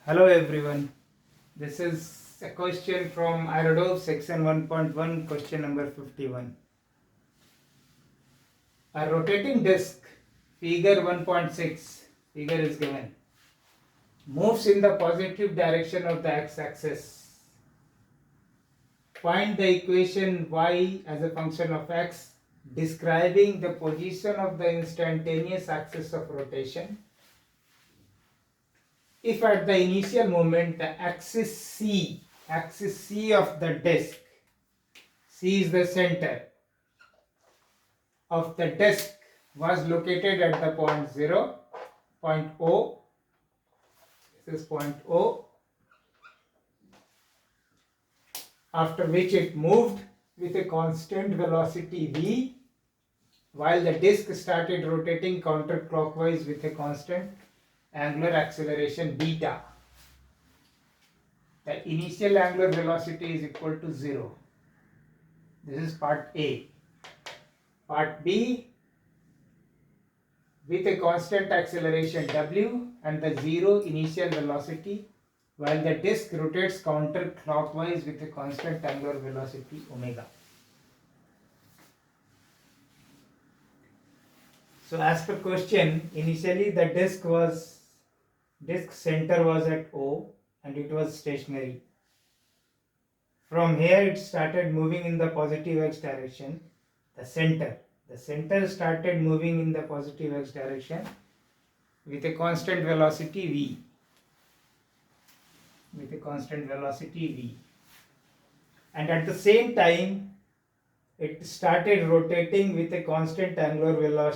Hello everyone. This is a question from Aerodove section 1.1, question number 51. A rotating disc, figure 1.6, figure is given, moves in the positive direction of the x-axis. Find the equation y as a function of x describing the position of the instantaneous axis of rotation. If at the initial moment the axis C of the disc, C is the center of the disc, was located at the point 0, point O, this is point O, after which it moved with a constant velocity v, while the disc started rotating counterclockwise with a constant angular acceleration beta. The initial angular velocity is equal to 0. This is part A. Part B, with a constant acceleration w and the 0 initial velocity, while the disc rotates counterclockwise with a constant angular velocity omega. So as per question, initially the disc center was at O and it was stationary. From here it started moving in the positive x direction. The center started moving in the positive x direction with a constant velocity v. And at the same time it started rotating with a constant angular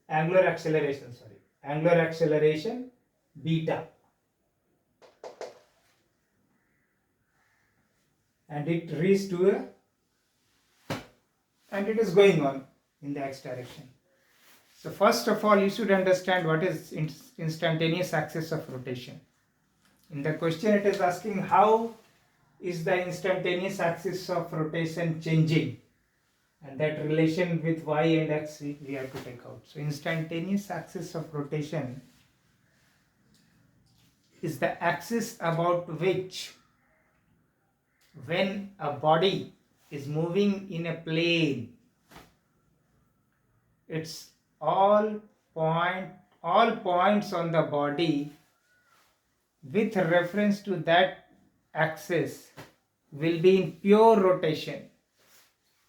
acceleration beta, and it reached to and it is going on in the x direction. So first of all you should understand what is instantaneous axis of rotation. In the question it is asking how is the instantaneous axis of rotation changing, and that relation with y and x we have to take out. So instantaneous axis of rotation is the axis about which, when a body is moving in a plane, it's all points on the body with reference to that axis will be in pure rotation.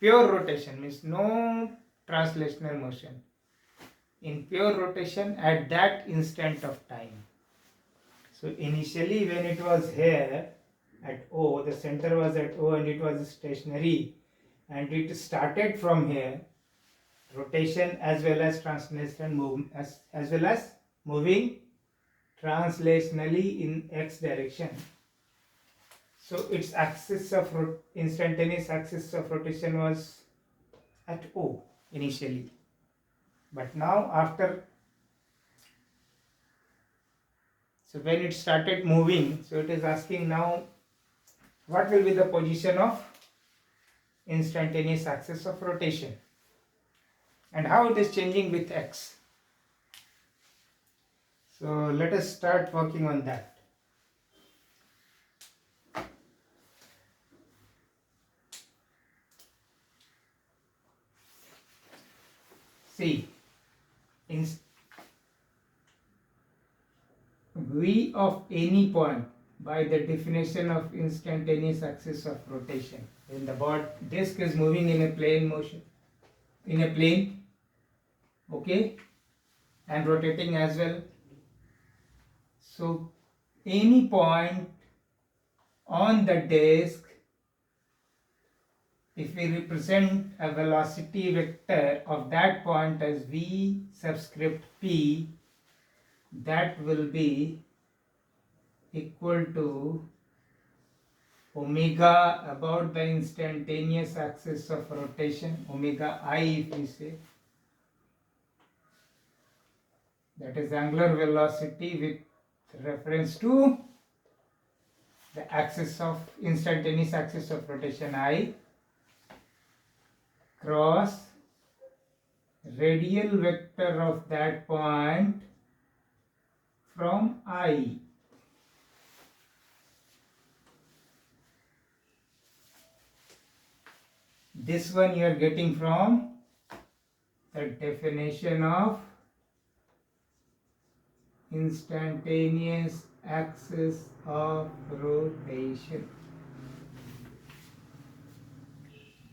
Pure rotation means no translational motion. In pure rotation at that instant of time. So initially when it was here at O, the center was at O and it was stationary, and it started from here, rotation as well as translation movement as well as moving translationally in x direction. So its instantaneous axis of rotation was at O initially, but now so when it started moving, so it is asking now what will be the position of instantaneous axis of rotation and how it is changing with x. So let us start working on that. See, in v of any point by the definition of instantaneous axis of rotation, when the disc is moving in a plane motion, okay, and rotating as well. So any point on the disc, if we represent a velocity vector of that point as v subscript p, that will be equal to omega about the instantaneous axis of rotation, omega I if we say, that is angular velocity with reference to the axis of instantaneous axis of rotation I cross radial vector of that point from I. This one you are getting from the definition of instantaneous axis of rotation.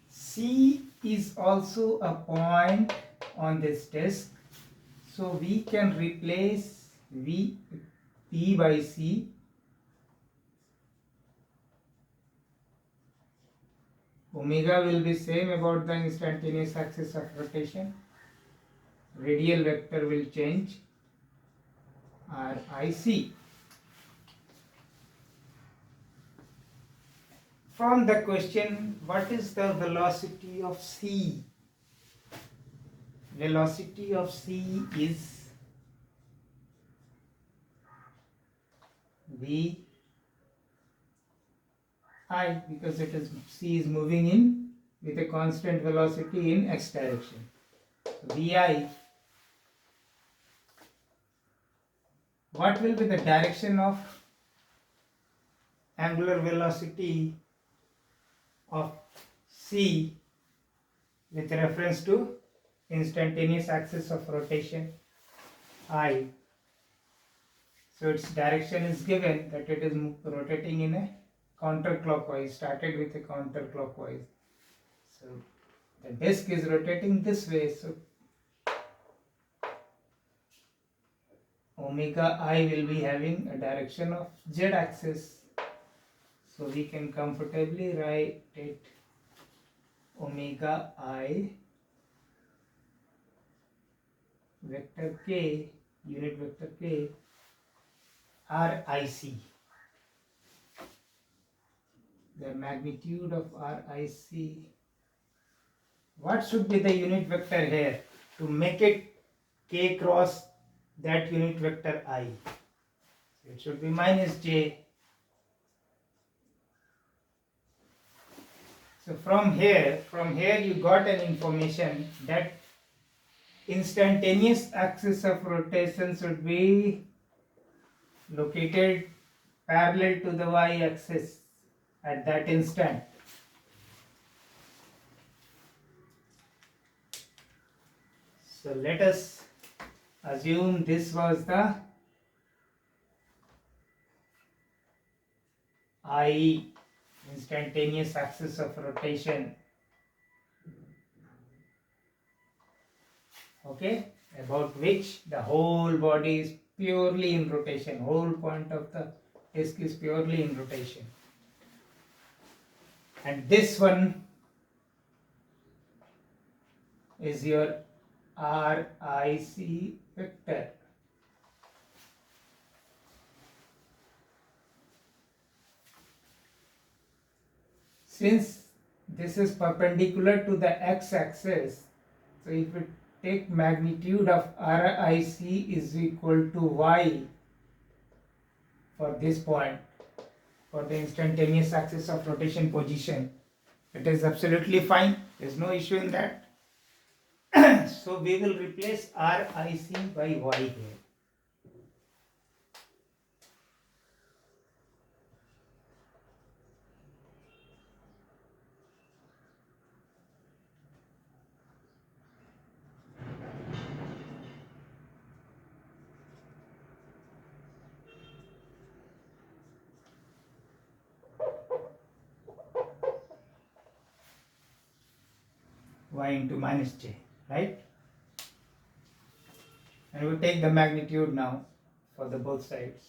C is also a point on this disk, so we can replace P by C. Omega will be same about the instantaneous axis of rotation. Radial vector will change, RIC. From the question, what is the velocity of C? Velocity of C is V I, because it is C is moving in with a constant velocity in x direction. Vi, what will be the direction of angular velocity of C with reference to instantaneous axis of rotation I? So its direction is given that it is rotating in a counterclockwise, started with a counterclockwise. So the disk is rotating this way, so omega I will be having a direction of z axis. So we can comfortably write it omega I vector k, unit vector k, RIC. The magnitude of RIC. What should be the unit vector here to make it k cross that unit vector I? So it should be minus j. So from here you got an information that instantaneous axis of rotation should be located parallel to the y-axis at that instant. So let us assume this was the I, instantaneous axis of rotation. Okay, about which the whole body is purely in rotation, whole point of the disk is purely in rotation. And this one is your RIC vector. Since this is perpendicular to the x-axis, so if we take magnitude of RIC is equal to y for this point, for the instantaneous axis of rotation position, it is absolutely fine. There is no issue in that. So we will replace RIC by y here. Y into minus j, right? And we take the magnitude now for the both sides.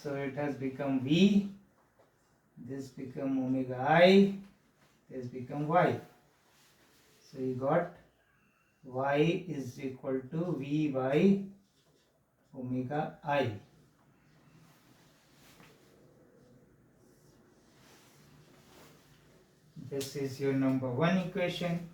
So it has become V, this become omega I, this become Y. So you got Y is equal to V by omega I. This is your number 1 equation.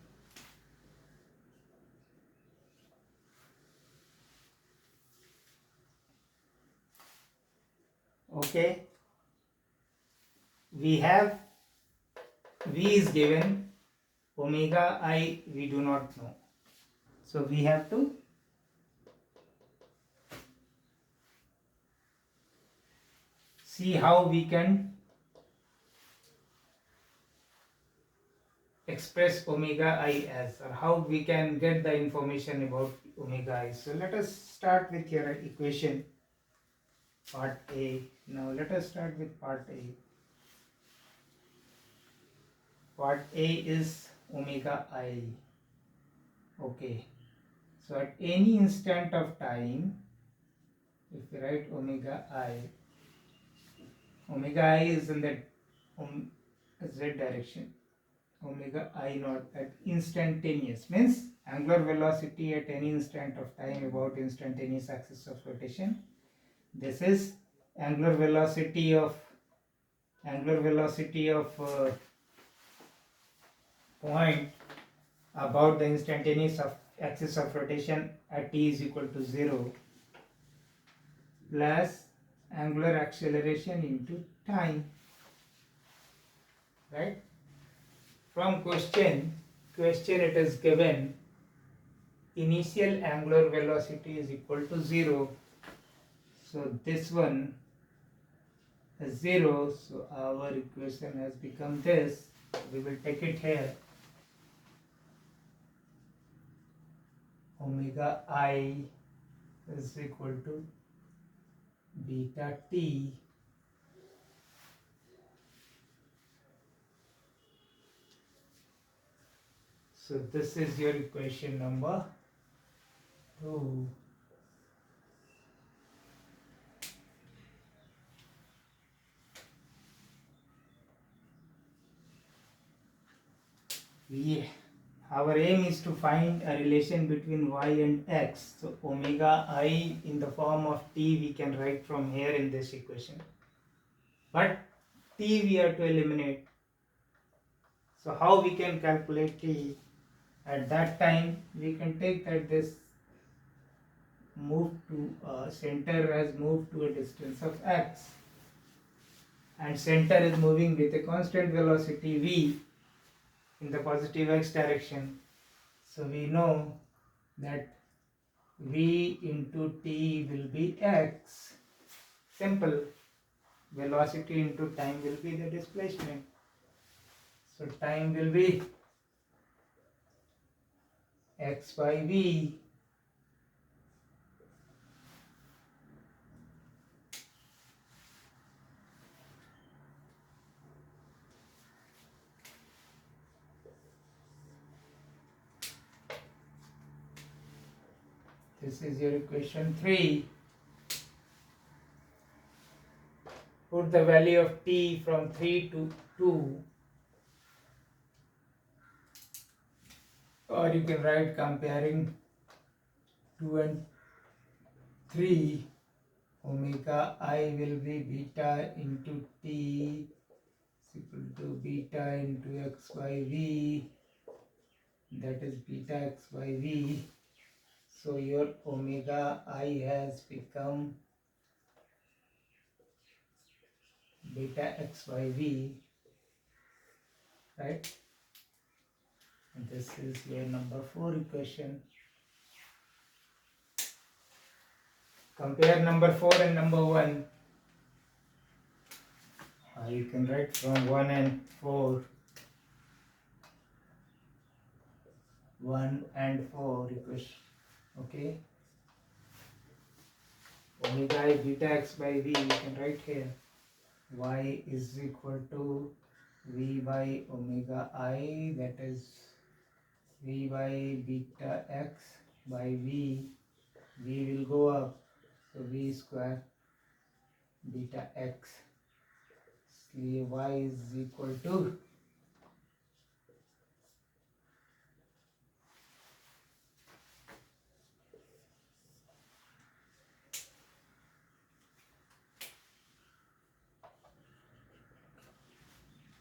Okay. We have V is given, omega I we do not know. So we have to see how we can express omega I as, or how we can get the information about omega I. So let us start with your equation part A. Now let us start with part A. Part A is omega I. Okay. So at any instant of time, if we write omega I is in the z direction. Omega I naught at instantaneous means angular velocity at any instant of time about instantaneous axis of rotation. This is angular velocity of point about the instantaneous of axis of rotation at t is equal to 0 plus angular acceleration into time, right? From question it is given initial angular velocity is equal to 0, so this one is 0, so our equation has become this. We will take it here. Omega I is equal to beta t so this is your equation number 2. Our aim is to find a relation between y and x. So omega I in the form of t we can write from here in this equation. But t we have to eliminate. So how we can calculate t? At that time we can take that this center has moved to a distance of x, and center is moving with a constant velocity v in the positive x direction. So we know that v into t will be x. Simple. Velocity into time will be the displacement. So time will be x by v. This is your equation 3. Put the value of t from 3 to 2, or you can write comparing 2 and 3. Omega I will be beta into t is equal to beta into x by v, that is beta x by v. So your omega I has become beta x by v, right? And this is your number 4 equation. Compare number 4 and number 1. You can write from 1 and 4. 1 and 4 equation. Okay. Omega I beta x by v, you can write here. Y is equal to v by omega I, that is v by beta x by v. V will go up, so v square beta x. So y is equal to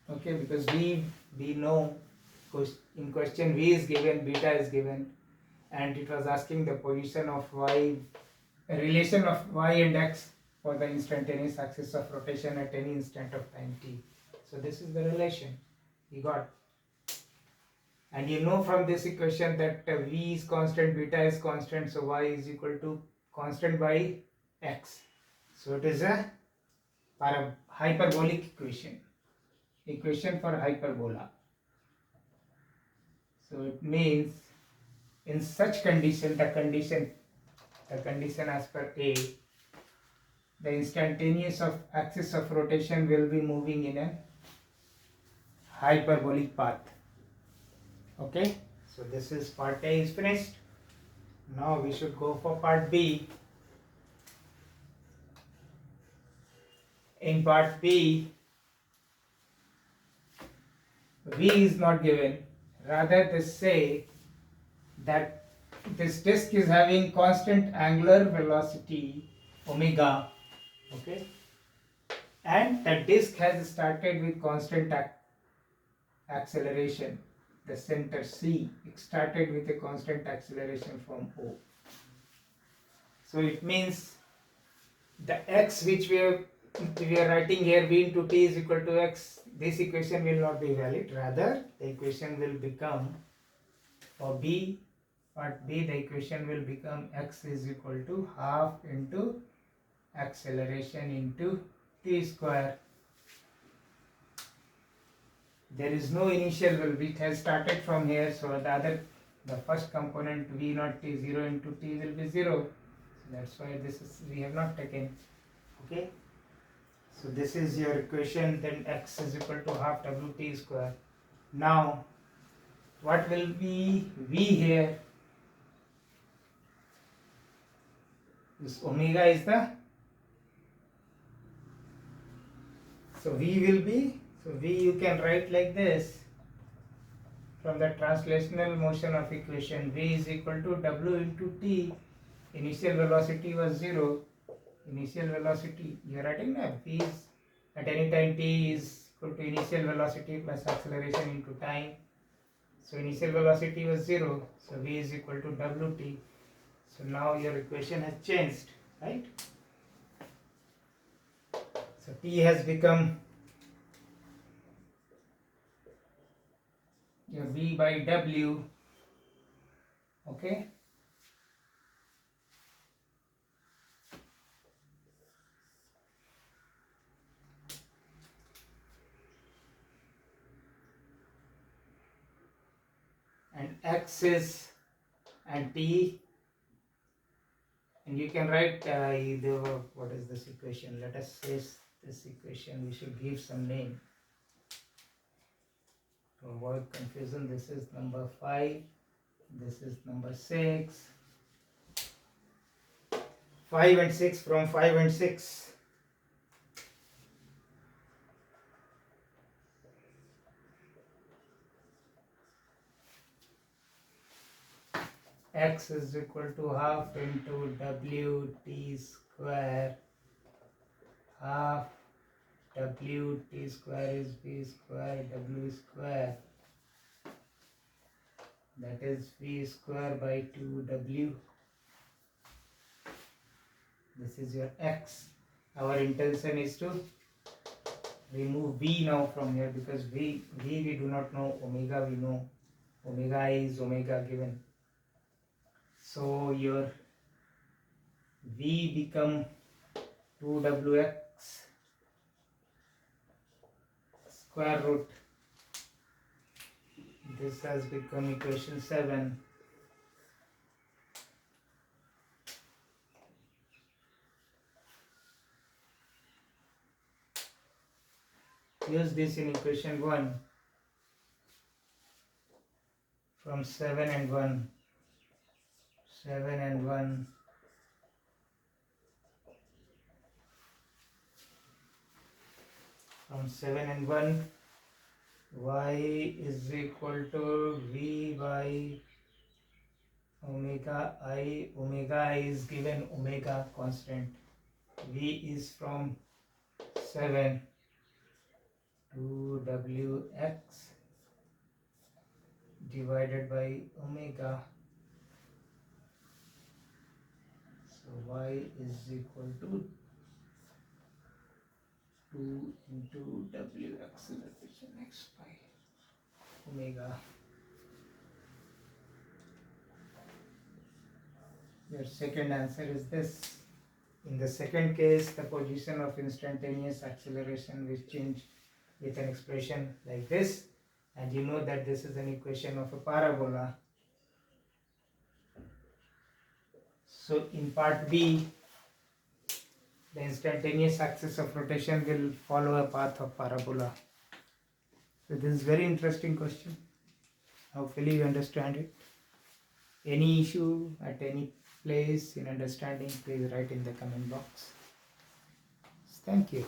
okay, because we know in question v is given, beta is given, and it was asking the position of y, a relation of y and x for the instantaneous axis of rotation at any instant of time t. So this is the relation we got. And you know from this equation that v is constant, beta is constant, so y is equal to constant by x. So it is a hyperbolic equation for hyperbola. So it means in such condition, the condition as per A, the instantaneous of axis of rotation will be moving in a hyperbolic path. Okay, so this is part A is finished. Now we should go for part B. In part B, V is not given. Rather, they say that this disk is having constant angular velocity omega. Okay, and the disk has started with constant acceleration. The center C started with a constant acceleration from O. So it means the x which we are writing here, v into t is equal to x, this equation will not be valid. Rather, the equation will become, for B, part B, the equation will become x is equal to half into acceleration into t square. There is no initial value, it has started from here, so the first component v naught t 0 into t will be 0. So that's why this is, we have not taken. Okay. So this is your equation, then x is equal to half wt square. Now, what will be v here? This omega is the, so v will be, so v you can write like this from the translational motion of equation. V is equal to w into t. Initial velocity was 0. Initial velocity, you are writing that v is at any time t is equal to initial velocity plus acceleration into time. So initial velocity was 0, so v is equal to wt. So now your equation has changed, right? So t has become your v by w. Okay. And x is, and t, and you can write either, what is this equation? Let us say this equation, we should give some name to avoid confusion. This is number 5, this is number 6, 5 and 6, from 5 and 6. X is equal to half into wt square. Half wt square is v square w square. That is v square by 2w. This is your x. Our intention is to remove v now from here, because v we do not know, omega we know. Omega is omega given. So your v become 2wx square root. This has become equation 7. Use this in equation 1 from 7 and 1. 7 and 1. From 7 and 1, y is equal to v by omega I. Omega I is given, omega constant. V is from 7 to wx divided by omega. So y is equal to 2 into w acceleration x by omega. Your second answer is this. In the second case, the position of instantaneous acceleration will change with an expression like this, and you know that this is an equation of a parabola. So in part B, the instantaneous axis of rotation will follow a path of parabola. So this is very interesting question. Hopefully you understand it. Any issue at any place in understanding, please write in the comment box. Thank you.